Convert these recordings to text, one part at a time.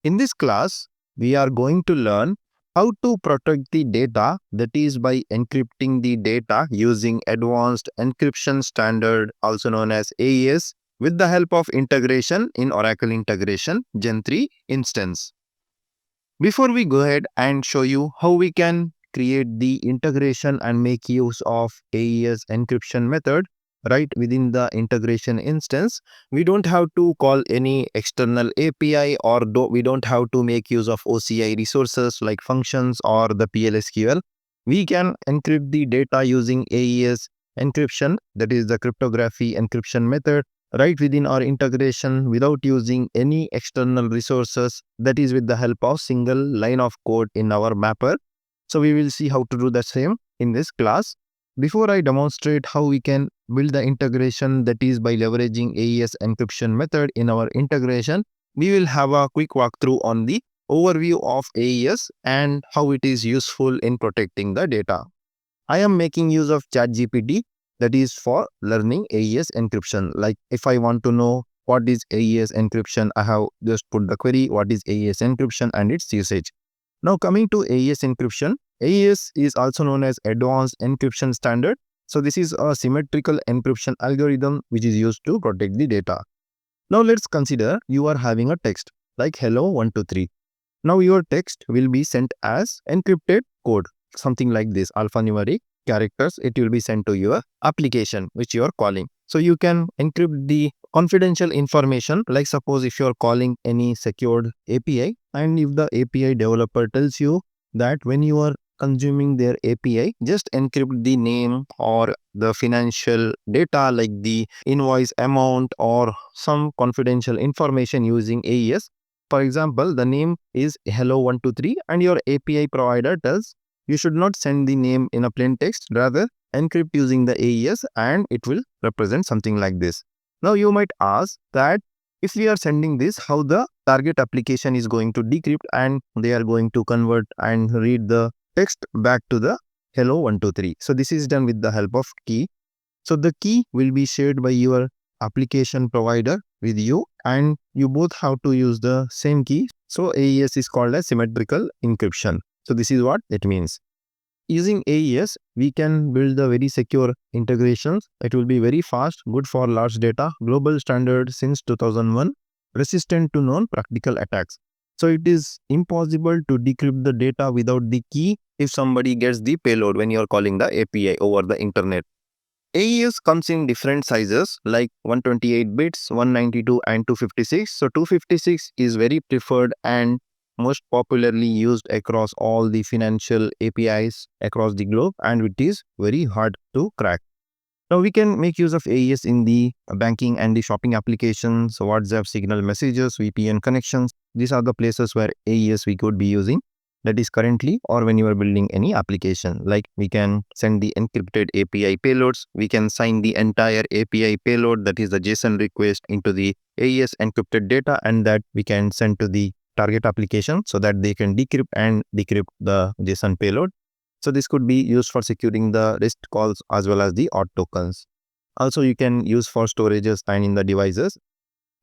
In this class, we are going to learn how to protect the data, that is by encrypting the data using advanced encryption standard, also known as AES, with the help of integration in Oracle Integration Gen 3 instance. Before we go ahead and show you how we can create the integration and make use of AES encryption method right within the integration instance, we don't have to call any external API, or we don't have to make use of OCI resources like functions or the PLSQL. We can encrypt the data using AES encryption, that is the cryptography encryption method, right within our integration without using any external resources, that is with the help of single line of code in our mapper. So we will see how to do the same in this class. Before I demonstrate how we can build the integration, that is by leveraging AES encryption method in our integration, we will have a quick walkthrough on the overview of AES and how it is useful in protecting the data. I am making use of ChatGPT, that is for learning AES encryption. Like if I want to know what is AES encryption, I have just put the query what is AES encryption and its usage. Now coming to AES encryption, AES is also known as Advanced Encryption Standard. So this is a symmetrical encryption algorithm which is used to protect the data. Now let's consider you are having a text like hello 123. Now your text will be sent as encrypted code, something like this, alphanumeric characters. It will be sent to your application which you are calling. So you can encrypt the confidential information, like suppose if you are calling any secured API, and if the API developer tells you that when you are consuming their API, just encrypt the name or the financial data like the invoice amount or some confidential information using AES. For example, the name is hello123 and your API provider tells you should not send the name in a plain text, rather encrypt using the AES and it will represent something like this. Now you might ask that if we are sending this, how the target application is going to decrypt and they are going to convert and read the text back to the hello123. So this is done with the help of key. So the key will be shared by your application provider with you and you both have to use the same key. So AES is called as symmetrical encryption. So this is what it means. Using AES, we can build the very secure integrations. It will be very fast, good for large data, global standard since 2001, resistant to non-practical attacks. So it is impossible to decrypt the data without the key if somebody gets the payload when you are calling the API over the internet. AES comes in different sizes like 128 bits, 192 and 256. So 256 is very preferred and most popularly used across all the financial APIs across the globe, and it is very hard to crack. Now we can make use of AES in the banking and the shopping applications, WhatsApp, Signal messages, VPN connections. These are the places where AES we could be using, that is currently or when you are building any application. Like we can send the encrypted API payloads, we can sign the entire API payload, that is the JSON request, into the AES encrypted data, and that we can send to the target application so that they can decrypt and decrypt the JSON payload. So this could be used for securing the REST calls as well as the auth tokens. Also you can use for storages and in the devices.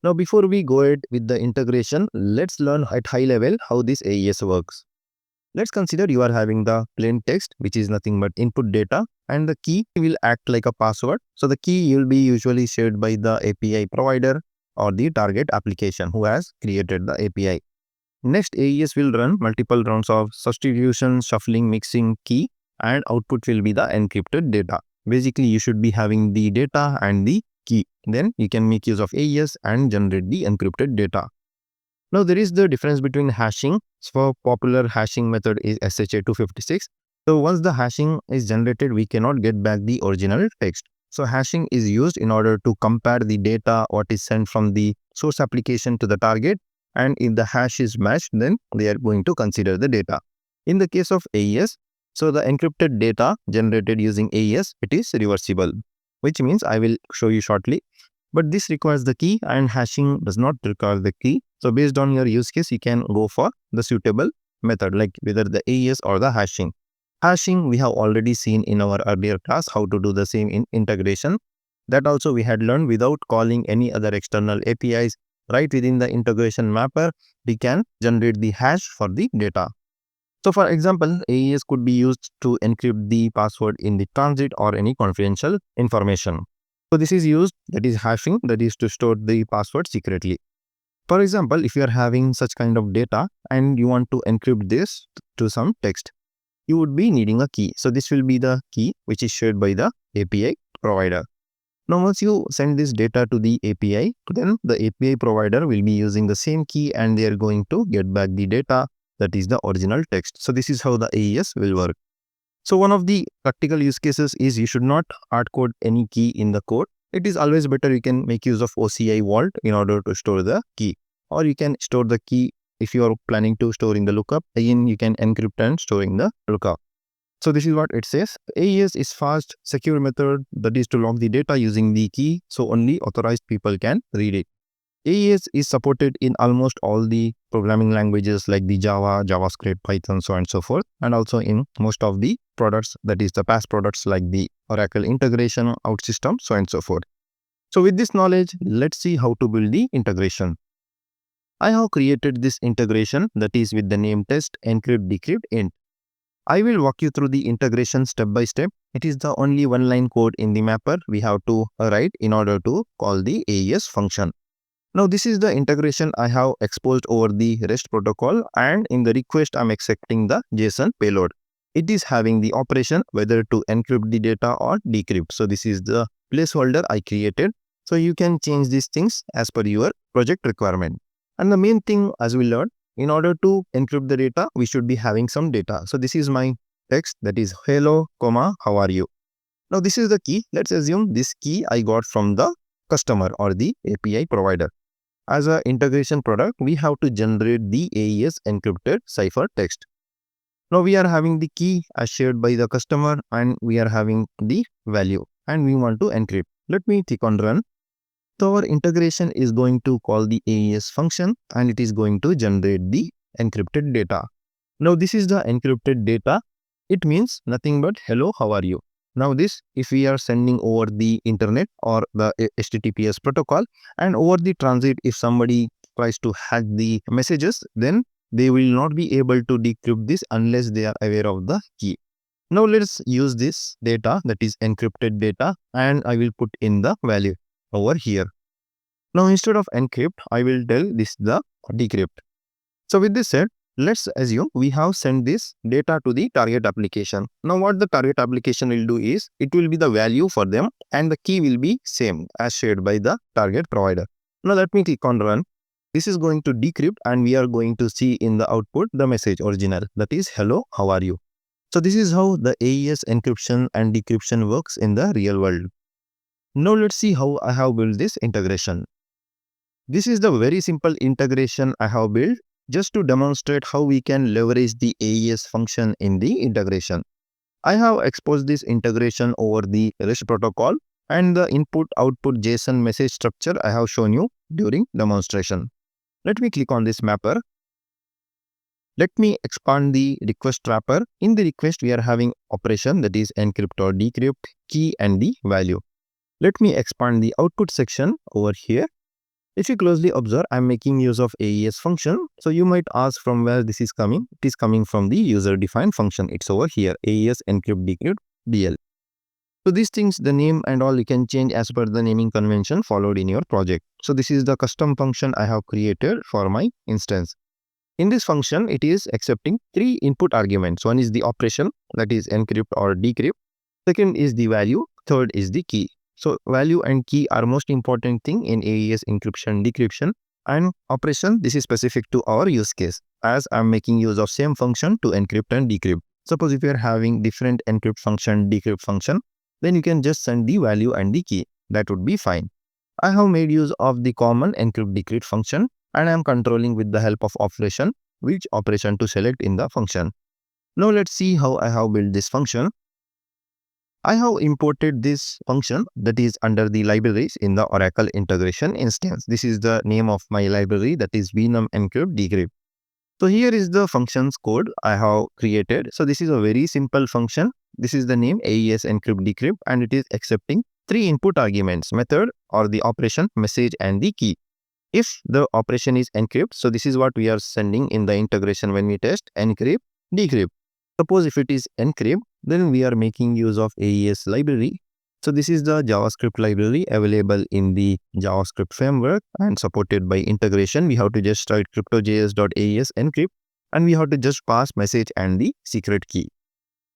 Now before we go ahead with the integration, let's learn at high level how this AES works. Let's consider you are having the plain text, which is nothing but input data, and the key will act like a password. So the key will be usually shared by the API provider or the target application who has created the API. Next, AES will run multiple rounds of substitution, shuffling, mixing key, and output will be the encrypted data. Basically, you should be having the data and the key. Then you can make use of AES and generate the encrypted data. Now, there is the difference between hashing. So, popular hashing method is SHA-256. So, once the hashing is generated, we cannot get back the original text. So, hashing is used in order to compare the data, what is sent from the source application to the target. And if the hash is matched, then they are going to consider the data. In the case of AES, so the encrypted data generated using AES, it is reversible, which means I will show you shortly. But this requires the key and hashing does not require the key. So based on your use case, you can go for the suitable method, like whether the AES or the hashing. Hashing we have already seen in our earlier class how to do the same in integration. That also we had learned without calling any other external APIs. right within the integration mapper, we can generate the hash for the data. So for example, AES could be used to encrypt the password in the transit or any confidential information. So this is used, that is hashing, that is to store the password secretly. For example, if you are having such kind of data and you want to encrypt this to some text, you would be needing a key. So this will be the key which is shared by the API provider. Now once you send this data to the API, then the API provider will be using the same key and they are going to get back the data, that is the original text. So this is how the AES will work. So one of the practical use cases is you should not hard code any key in the code. It is always better you can make use of OCI vault in order to store the key, or you can store the key if you are planning to store in the lookup. Again, you can encrypt and store in the lookup. So this is what it says. AES is fast, secure method, that is to lock the data using the key, so only authorized people can read it. AES is supported in almost all the programming languages like the Java, JavaScript, Python, so on and so forth, and also in most of the products, that is the PaaS products like the Oracle integration, OutSystem, so on and so forth. So with this knowledge, let's see how to build the integration. I have created this integration, that is with the name test Encrypt Decrypt int. I will walk you through the integration step by step. It is the only one line code in the mapper we have to write in order to call the AES function. Now this is the integration I have exposed over the REST protocol, and in the request I am accepting the JSON payload. It is having the operation whether to encrypt the data or decrypt. So this is the placeholder I created. So you can change these things as per your project requirement. And the main thing, as we learned, in order to encrypt the data, we should be having some data. So this is my text, that is hello, how are you? Now this is the key. Let's assume this key I got from the customer or the API provider. As an integration product, we have to generate the AES encrypted cipher text. Now we are having the key as shared by the customer and we are having the value and we want to encrypt. Let me click on run. So our integration is going to call the AES function and it is going to generate the encrypted data. Now this is the encrypted data. It means nothing but hello, how are you? Now this, if we are sending over the internet or the HTTPS protocol, and over the transit, if somebody tries to hack the messages, then they will not be able to decrypt this unless they are aware of the key. Now let's use this data, that is encrypted data, and I will put in the value over here. Now instead of encrypt, I will tell this the decrypt. So with this said, let's assume we have sent this data to the target application. Now what the target application will do is, it will be the value for them and the key will be same as shared by the target provider. Now let me click on run. This is going to decrypt and we are going to see in the output the message original, that is hello, how are you? So this is how the AES encryption and decryption works in the real world. Now let's see how I have built this integration. This is the very simple integration I have built just to demonstrate how we can leverage the AES function in the integration. I have exposed this integration over the REST protocol and the input-output JSON message structure I have shown you during demonstration. Let me click on this mapper. Let me expand the request wrapper. In the request, we are having operation, that is encrypt or decrypt, key and the value. Let me expand the output section over here. If you closely observe, I am making use of AES function. So you might ask from where this is coming. It is coming from the user-defined function. It's over here, AES Encrypt Decrypt DL. So these things, the name and all, you can change as per the naming convention followed in your project. So this is the custom function I have created for my instance. In this function, it is accepting 3 input arguments. One is the operation, that is encrypt or decrypt. Second is the value. Third is the key. So value and key are most important thing in AES encryption decryption, and operation, this is specific to our use case as I'm making use of same function to encrypt and decrypt. Suppose if you are having different encrypt function, decrypt function, then you can just send the value and the key. That would be fine. I have made use of the common encrypt decrypt function and I am controlling with the help of operation which operation to select in the function. Now let's see how I have built this function. I have imported this function that is under the libraries in the Oracle integration instance. This is the name of my library, that is BEENUM Encrypt Decrypt. So here is the functions code I have created. So this is a very simple function. This is the name AES Encrypt Decrypt and it is accepting 3 input arguments, method or the operation, message and the key. If the operation is encrypt, so this is what we are sending in the integration when we test encrypt, decrypt. Suppose if it is encrypt, then we are making use of AES library. So this is the JavaScript library available in the JavaScript framework and supported by integration. We have to just write crypto.js.aes encrypt, and we have to just pass message and the secret key.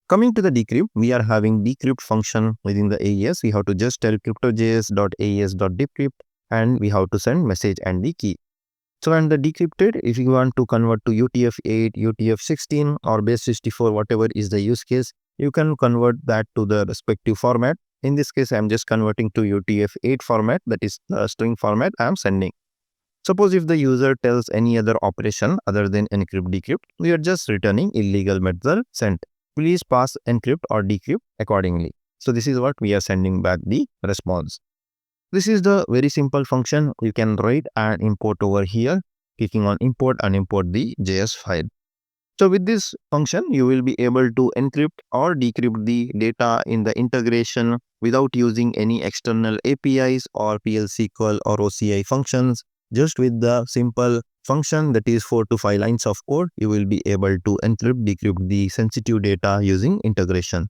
Coming to the decrypt, we are having decrypt function within the AES. We have to just tell crypto.js.aes.decrypt, and we have to send message and the key. So when the decrypted, if you want to convert to UTF-8, UTF-16 or base64, whatever is the use case, you can convert that to the respective format. In this case, I am just converting to UTF-8 format, that is the string format I am sending. Suppose if the user tells any other operation other than encrypt decrypt, we are just returning illegal method sent. Please pass encrypt or decrypt accordingly. So this is what we are sending back the response. This is the very simple function you can write and import over here, clicking on import and import the JS file. So with this function, you will be able to encrypt or decrypt the data in the integration without using any external APIs or PL/SQL or OCI functions. Just with the simple function, that is 4 to 5 lines of code, you will be able to encrypt, decrypt the sensitive data using integration.